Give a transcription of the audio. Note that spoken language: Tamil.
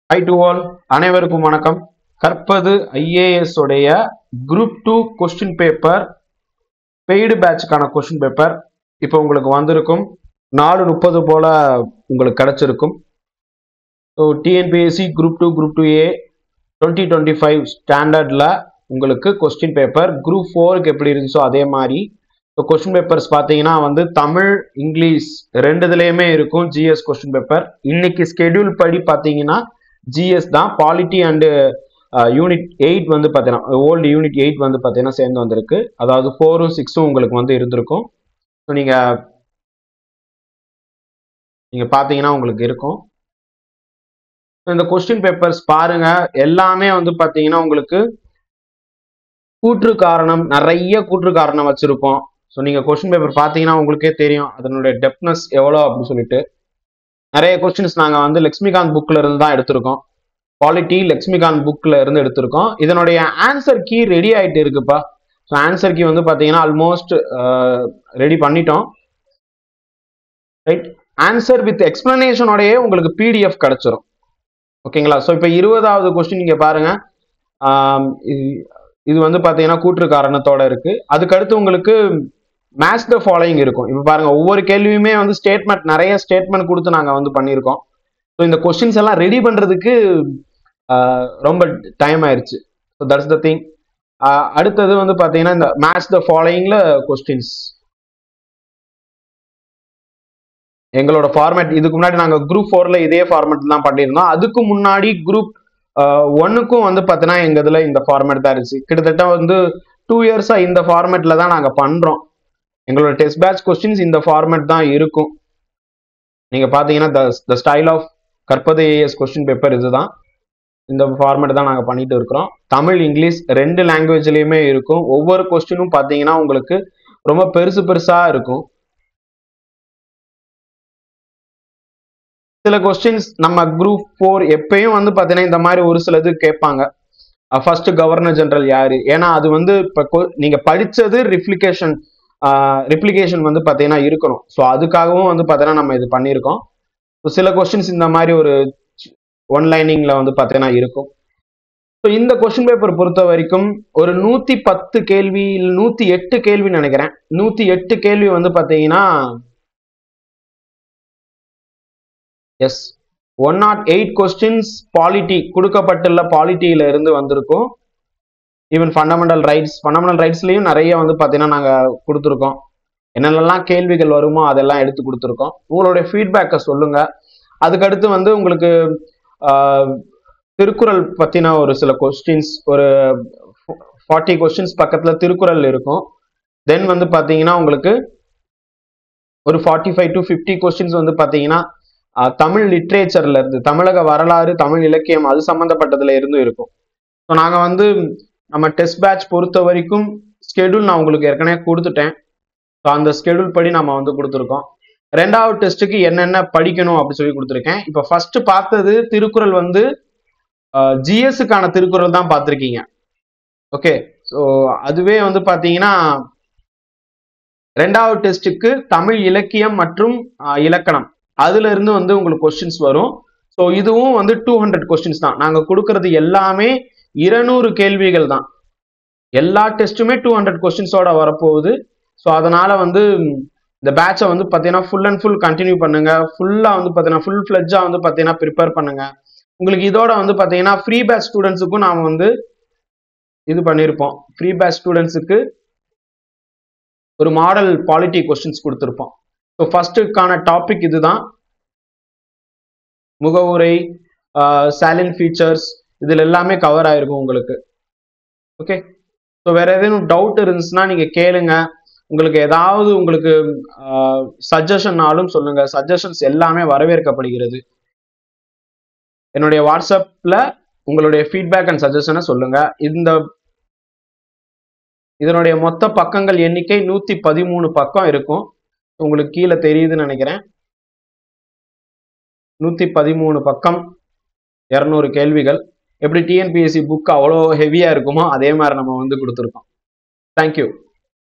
Hi to all. அனைவருக்கும் வணக்கம். கற்பது IAS உடைய Group 2 கொஸ்டின் பேப்பர் பெய்டு பேட்ச்க்கான கொஸ்டின் பேப்பர் இப்போ உங்களுக்கு வந்திருக்கும். 4:30 போல உங்களுக்கு கிடைச்சிருக்கும். So TNPSC Group 2 Group 2A 2025 ஸ்டாண்டர்ட்ல உங்களுக்கு கொஸ்டின் பேப்பர் Group 4க்கு எப்படி இருந்துச்சோ அதே மாதிரி கொஸ்டின் பேப்பர்ஸ் பார்த்தீங்கன்னா வந்து தமிழ் இங்கிலீஷ் ரெண்டுதுலேயுமே இருக்கும். GS கொஸ்டின் பேப்பர் இன்னைக்கு ஸ்கெடியூல் படி பார்த்தீங்கன்னா ஜிஎஸ் தான். பாலிட்டி அண்டு யூனிட் 8 வந்து பார்த்தீங்கன்னா ஓல்டு யூனிட் 8 வந்து பார்த்தீங்கன்னா சேர்ந்து வந்திருக்கு. அதாவது 4ம் 6ம் உங்களுக்கு வந்து இருந்திருக்கும். ஸோ நீங்கள் பார்த்தீங்கன்னா உங்களுக்கு இருக்கும். இந்த கொஸ்டின் பேப்பர்ஸ் பாருங்க, எல்லாமே வந்து பார்த்தீங்கன்னா உங்களுக்கு கூற்று காரணம், நிறைய கூற்று காரணம் வச்சிருப்போம். ஸோ நீங்கள் கொஸ்டின் பேப்பர் பார்த்தீங்கன்னா உங்களுக்கே தெரியும் அதனுடைய டெப்த்னஸ் எவ்வளோ அப்படின்னு சொல்லிட்டு. நிறைய கொஸ்டின்ஸ் நாங்கள் வந்து லக்ஷ்மிகாந்த் புக்ல இருந்து தான் எடுத்திருக்கோம். பாலிட்டி லக்ஷ்மிகாந்த் புக்ல இருந்து எடுத்திருக்கோம். இதனுடைய ஆன்சர் கீ ரெடி ஆயிட்டு இருக்குப்பா. ஸோ ஆன்சர் கீ வந்து பார்த்தீங்கன்னா ஆல்மோஸ்ட் ரெடி பண்ணிட்டோம். ரைட், ஆன்சர் வித் எக்ஸ்பிளனேஷனோடயே உங்களுக்கு பிடிஎஃப் கிடைச்சிரும். ஓகேங்களா? ஸோ இப்போ 20வது கொஸ்டின் நீங்க பாருங்க. இது வந்து பார்த்தீங்கன்னா கூற்று காரணத்தோட இருக்கு. அதுக்கடுத்து உங்களுக்கு மேட்ச் த ஃபாலோயிங் இருக்கும். இப்போ பாருங்க, ஒவ்வொரு கேள்வியுமே வந்து ஸ்டேட்மெண்ட், நிறைய ஸ்டேட்மெண்ட் கொடுத்து நாங்கள் வந்து பண்ணியிருக்கோம். ஸோ இந்த கொஸ்டின்ஸ் எல்லாம் ரெடி பண்றதுக்கு ரொம்ப டைம் ஆயிடுச்சு. So that's the thing. அடுத்தது வந்து பார்த்தீங்கன்னா இந்த மேட்ச் த ஃபாலோயிங்ல கொஸ்டின்ஸ் எங்களோட ஃபார்மேட். இதுக்கு முன்னாடி நாங்கள் குரூப் 4ல இதே ஃபார்மேட் தான் பண்ணியிருந்தோம். அதுக்கு முன்னாடி குரூப் 1க்கும் வந்து பார்த்தீங்கன்னா எங்க இதுல இந்த ஃபார்மேட் தான் இருந்துச்சு. கிட்டத்தட்ட வந்து 2 இயர்ஸா இந்த ஃபார்மேட்ல தான் நாங்கள் பண்றோம். எங்களோட டெஸ்ட் பேட்ச் கொஸ்டின்ஸ் இந்த ஃபார்மேட் தான் இருக்கும். நீங்க பாத்தீங்கன்னா த ஸ்டைல் ஆஃப் கற்பது AS கொஸ்டின் பேப்பர் இதுதான். இந்த ஃபார்மேட் தான் நாங்கள் பண்ணிட்டு இருக்கிறோம். தமிழ் இங்கிலீஷ் ரெண்டு லாங்குவேஜ்லயுமே இருக்கும். ஒவ்வொரு கொஸ்டினும் பார்த்தீங்கன்னா உங்களுக்கு ரொம்ப பெருசு பெருசா இருக்கும். சில கொஸ்டின்ஸ் நம்ம குரூப் 4 எப்பயும் வந்து பார்த்தீங்கன்னா இந்த மாதிரி ஒரு சிலது கேட்பாங்க. ஃபர்ஸ்ட் கவர்னர் ஜெனரல் யாரு? ஏன்னா அது வந்து இப்போ நீங்க படிச்சது ரிப்ளிகேஷன் வந்து பார்த்தீங்கன்னா இருக்கணும். ஸோ அதுக்காகவும் வந்து பார்த்தீங்கன்னா நம்ம இது பண்ணியிருக்கோம். சில கொஸ்டின்ஸ் இந்த மாதிரி ஒரு ஒன்லைனிங்ல வந்து பார்த்தீங்கன்னா இருக்கும். ஸோ இந்த கொஸ்டின் பேப்பர் பொறுத்த வரைக்கும் ஒரு 110 கேள்வி 108 கேள்வி நினைக்கிறேன். 108 கேள்வி வந்து பார்த்தீங்கன்னா 108 கொஸ்டின்ஸ் பாலிட்டி கொடுக்கப்பட்டுள்ள பாலிட்டியில இருந்து வந்திருக்கும். ஈவன் ஃபண்டமெண்டல் ரைட்ஸ்லயும் நிறைய வந்து பார்த்தீங்கன்னா நாங்கள் கொடுத்துருக்கோம். என்னென்னலாம் கேள்விகள் வருமோ அதெல்லாம் எடுத்து கொடுத்துருக்கோம். உங்களுடைய ஃபீட்பேக்கை சொல்லுங்க. அதுக்கடுத்து வந்து உங்களுக்கு திருக்குறள் பத்தின ஒரு சில கொஸ்டின்ஸ், ஒரு 40 கொஸ்டின்ஸ் பக்கத்துல திருக்குறள் இருக்கும். தென் வந்து பாத்தீங்கன்னா உங்களுக்கு ஒரு 45 to 50 கொஸ்டின்ஸ் வந்து பாத்தீங்கன்னா தமிழ் லிட்ரேச்சர்ல இருந்து, தமிழக வரலாறு, தமிழ் இலக்கியம் அது சம்பந்தப்பட்டதுல இருந்தும் இருக்கும். ஸோ நாங்க வந்து நம்ம டெஸ்ட் பேட்ச் பொறுத்த வரைக்கும் ஸ்கெடியூல் நான் உங்களுக்கு ஏற்கனவே கொடுத்துட்டேன். ஸோ அந்த ஸ்கெடியூல் படி நம்ம வந்து கொடுத்துருக்கோம். 2வது டெஸ்ட்டுக்கு என்னென்ன படிக்கணும் அப்படின்னு சொல்லி கொடுத்துருக்கேன். இப்போ ஃபர்ஸ்ட் பார்த்தது திருக்குறள் வந்து ஜிஎஸ்க்கான திருக்குறள் தான் பார்த்துருக்கீங்க. ஓகே, ஸோ அதுவே வந்து பார்த்தீங்கன்னா 2வது டெஸ்ட்டுக்கு தமிழ் இலக்கியம் மற்றும் இலக்கணம் அதுல இருந்து வந்து உங்களுக்கு கொஸ்டின்ஸ் வரும். ஸோ இதுவும் வந்து 200 கொஸ்டின்ஸ் தான். நாங்கள் கொடுக்கறது எல்லாமே 200 கேள்விகள் தான். எல்லா டெஸ்ட்டுமே 200 கொஸ்டின்ஸோட வரப்போகுது. ஸோ அதனால வந்து இந்த பேட்சை வந்து பார்த்தீங்கன்னா ஃபுல் அண்ட் ஃபுல் கண்டினியூ பண்ணுங்க. ஃபுல்லாக வந்து பார்த்தீங்கன்னா ஃபுல் ஃப்ளெட்ஜாக வந்து பார்த்தீங்கன்னா ப்ரிப்பேர் பண்ணுங்க. உங்களுக்கு இதோட வந்து பார்த்தீங்கன்னா ஃப்ரீ பேட்ச் ஸ்டூடெண்ட்ஸுக்கும் நாம் வந்து இது பண்ணியிருப்போம். ஃப்ரீ பேட்ச் ஸ்டூடெண்ட்ஸுக்கு ஒரு மாடல் பாலிட்டி கொஸ்டின்ஸ் கொடுத்துருப்போம். ஸோ ஃபர்ஸ்ட்டுக்கான டாபிக் இதுதான். முகவுரை, சைலண்ட் ஃபீச்சர்ஸ் இதில் எல்லாமே கவர் ஆயிருக்கும் உங்களுக்கு. ஓகே, ஸோ வேற ஏதேனும் டவுட் இருந்துச்சுன்னா நீங்கள் கேளுங்க. உங்களுக்கு ஏதாவது உங்களுக்கு சஜஷன்னாலும் சொல்லுங்க. சஜஷன்ஸ் எல்லாமே வரவேற்கப்படுகிறது. என்னுடைய வாட்ஸ்அப்ல உங்களுடைய ஃபீட்பேக் அண்ட் சஜஷனை சொல்லுங்க. இதனுடைய மொத்த பக்கங்கள் எண்ணிக்கை 113 பக்கம் இருக்கும். உங்களுக்கு கீழே தெரியுதுன்னு நினைக்கிறேன். 113 பக்கம், 200 கேள்விகள். எப்படி TNPSC புக் அவ்வளோ ஹெவியா இருக்குமோ அதே மாதிரி நம்ம வந்து கொடுத்துருக்கோம். தேங்க்யூ.